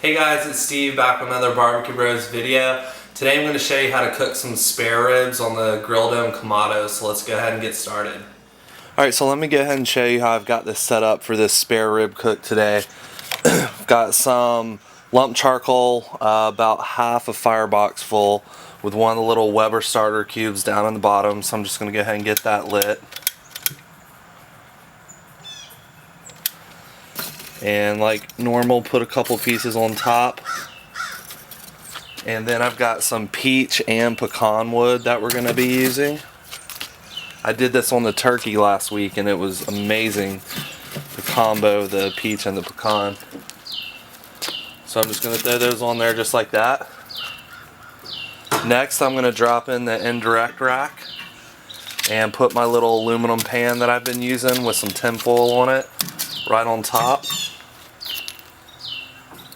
Hey guys, it's Steve back with another Barbecue Bros video. Today I'm going to show you how to cook some spare ribs on the Grill Dome Kamado, so let's go ahead and get started. Alright, so let me go ahead and show you how I've got this set up for this spare rib cook today. I've got some lump charcoal, about half a firebox full, with one of the little Weber starter cubes down in the bottom, so I'm just going to go ahead and get that lit. And like normal, put a couple pieces on top. And then I've got some peach and pecan wood that we're going to be using. I did this on the turkey last week and it was amazing, the combo, the peach and the pecan. So I'm just going to throw those on there just like that. Next I'm going to drop in the indirect rack and put my little aluminum pan that I've been using with some tin foil on it right on top.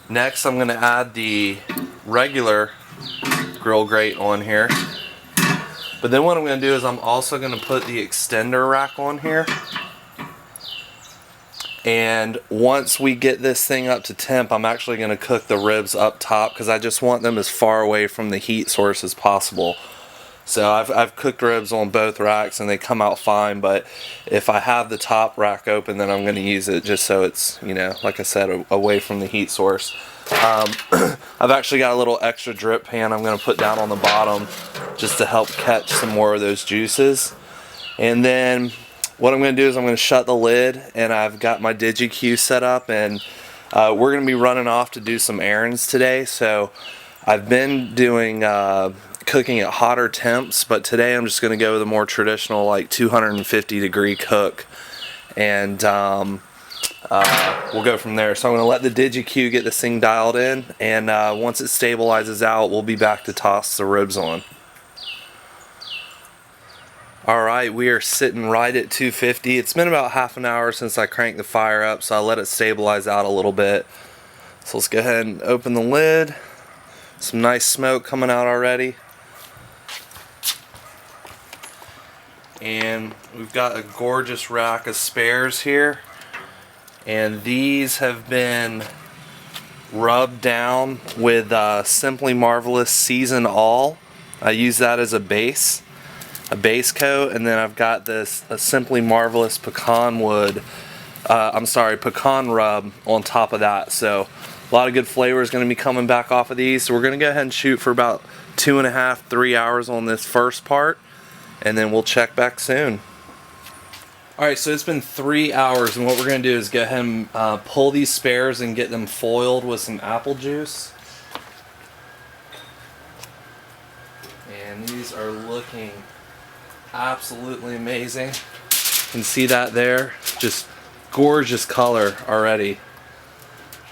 Next I'm going to add the regular grill grate on here. But then what I'm going to do is I'm also going to put the extender rack on here. And once we get this thing up to temp, I'm actually going to cook the ribs up top because I just want them as far away from the heat source as possible. So I've cooked ribs on both racks and they come out fine, but if I have the top rack open, then I'm going to use it just so it's, you know, like I said, away from the heat source. I've actually got a little extra drip pan I'm going to put down on the bottom just to help catch some more of those juices. And then what I'm going to do is I'm going to shut the lid, and I've got my DigiQ set up, and we're going to be running off to do some errands today. So I've been doing cooking at hotter temps, but today I'm just going to go with a more traditional, like 250 degree cook, and we'll go from there. So I'm going to let the DigiQ get this thing dialed in, and once it stabilizes out, we'll be back to toss the ribs on. Alright, we are sitting right at 250. It's been about half an hour since I cranked the fire up, so I'll let it stabilize out a little bit. So let's go ahead and open the lid. Some nice smoke coming out already. And we've got a gorgeous rack of spares here. And these have been rubbed down with Simply Marvelous Season All. I use that as a base coat, and then I've got this Simply Marvelous pecan rub on top of that. So a lot of good flavor is going to be coming back off of these. So we're going to go ahead and shoot for about 2.5–3 hours on this first part, and then we'll check back soon. Alright, so it's been 3 hours, and what we're going to do is go ahead and pull these spares and get them foiled with some apple juice. And these are looking absolutely amazing. You can see that there, just gorgeous color already.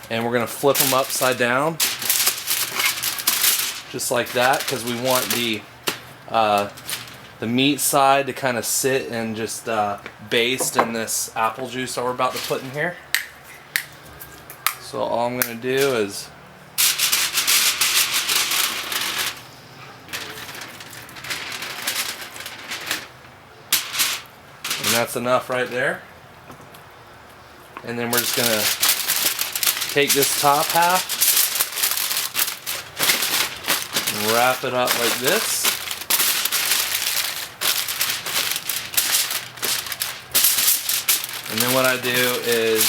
And we're going to flip them upside down just like that, because we want the meat side to kind of sit and just baste in this apple juice that we're about to put in here. So all I'm going to do is and that's enough right there. And then we're just going to take this top half and wrap it up like this. And then what I do is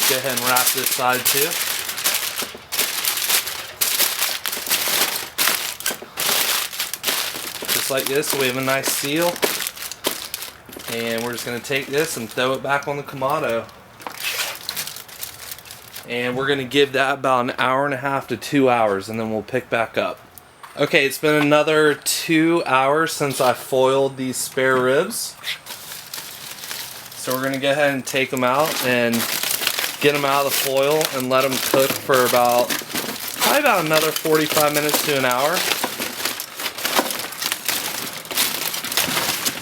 go ahead and wrap this side too. Just like this, so we have a nice seal. And we're just going to take this and throw it back on the Kamado. And we're going to give that about 1.5 to 2 hours, and then we'll pick back up. Okay, it's been another 2 hours since I foiled these spare ribs. So we're going to go ahead and take them out and get them out of the foil and let them cook for probably about another 45 minutes to an hour.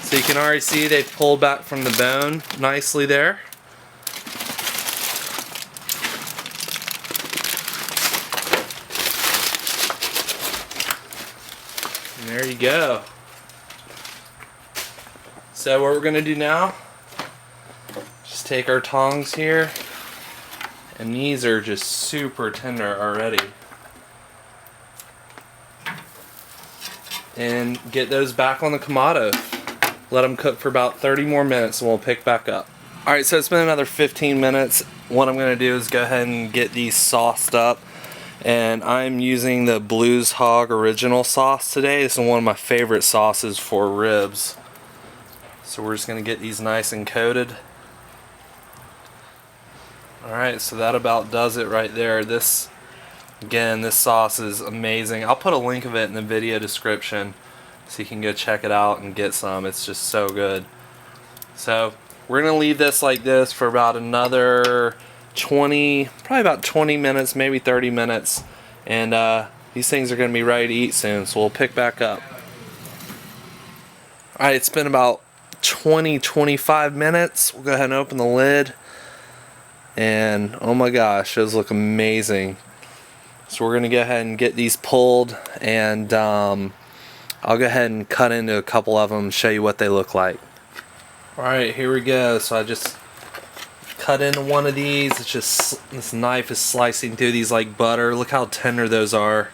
So you can already see they've pulled back from the bone nicely there. And there you go. So what we're going to do now, just take our tongs here And these are just super tender already. And get those back on the Kamado. Let them cook for about 30 more minutes and we'll pick back up. Alright, so it's been another 15 minutes. What I'm going to do is go ahead and get these sauced up. And I'm using the Blues Hog Original sauce today. This is one of my favorite sauces for ribs. So we're just going to get these nice and coated. Alright, so that about does it right there. This sauce is amazing. I'll put a link of it in the video description so you can go check it out and get some. It's just so good. So we're going to leave this like this for about another probably about 20 minutes, maybe 30 minutes. And these things are going to be ready to eat soon, so we'll pick back up. Alright, it's been about 20-25 minutes. We'll go ahead and open the lid. And oh my gosh, those look amazing. So we're going to go ahead and get these pulled, and I'll go ahead and cut into a couple of them and show you what they look like. Alright, here we go. So I just cut into one of these. It's just, this knife is slicing through these like butter. Look how tender those are.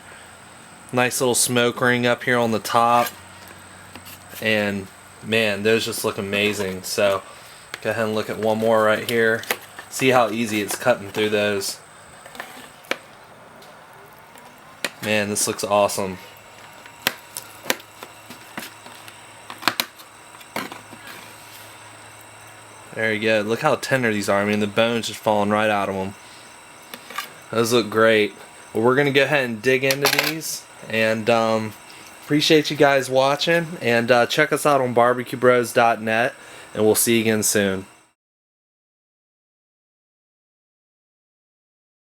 Nice little smoke ring up here on the top. And man, those just look amazing. So go ahead and look at one more right here. See how easy it's cutting through those. Man, this looks awesome. There you go. Look how tender these are. I mean, the bone's just falling right out of them. Those look great. Well, we're going to go ahead and dig into these. And appreciate you guys watching. And check us out on barbecuebros.net. And we'll see you again soon.